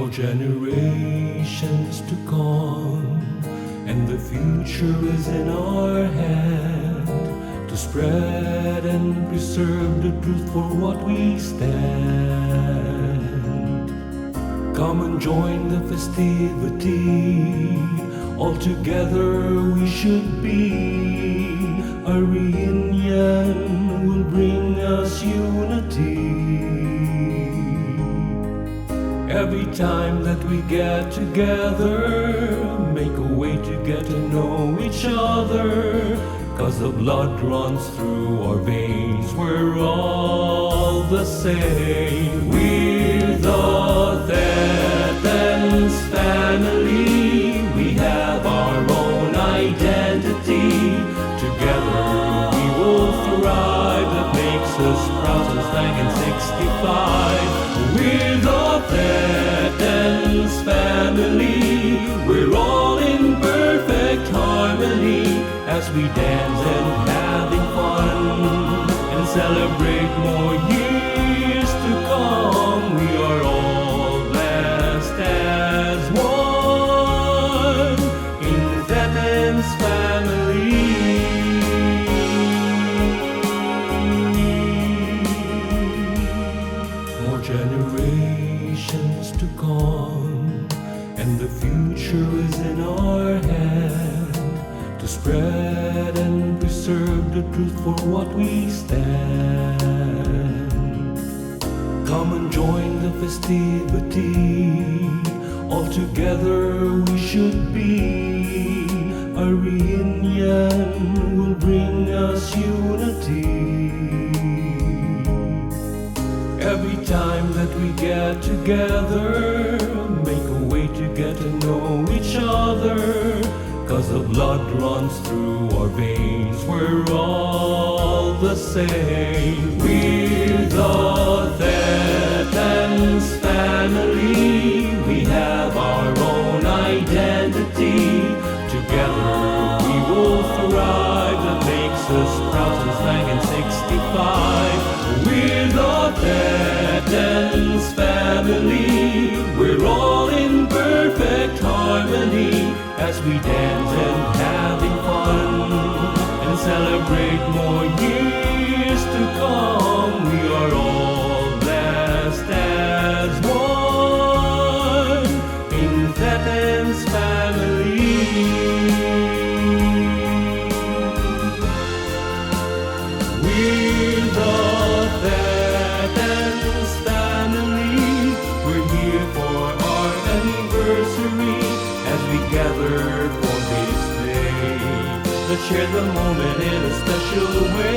more generations to come, and the future is in our hand to spread and preserve the truth for what we stand. Come and join the festivity, all together we should be. A reunion will bring us unity. Every time that we get together, make a way to get to know each other. 'Cause the blood runs through our veins, we're all the same. We're the Thetans Family, we have our own identity. Together we will thrive, that makes us proud since 1965. We're the Thetans Family, we're all in perfect harmony as we dance and having fun and celebrate more years to come. We are all blessed as one in Thetans Family. More generations to come, and the future is in our hand to spread and preserve the truth for what we stand. Come and join the festivity, all together we should be. A reunion will bring us unity. Every time that we get together, make a way to get to know each other. 'Cause the blood runs through our veins, we're all the same. We're the Thetans Family, we have our own identity. Together we will thrive, that makes us proud since 1965. We're the Thetans Family, we're all in perfect harmony as we dance and having fun and celebrate more years to come. We are all blessed as one in Thetans Family. We're the Thetans Family, we're here for our anniversary as we gather for this day. Let's share the moment in a special way.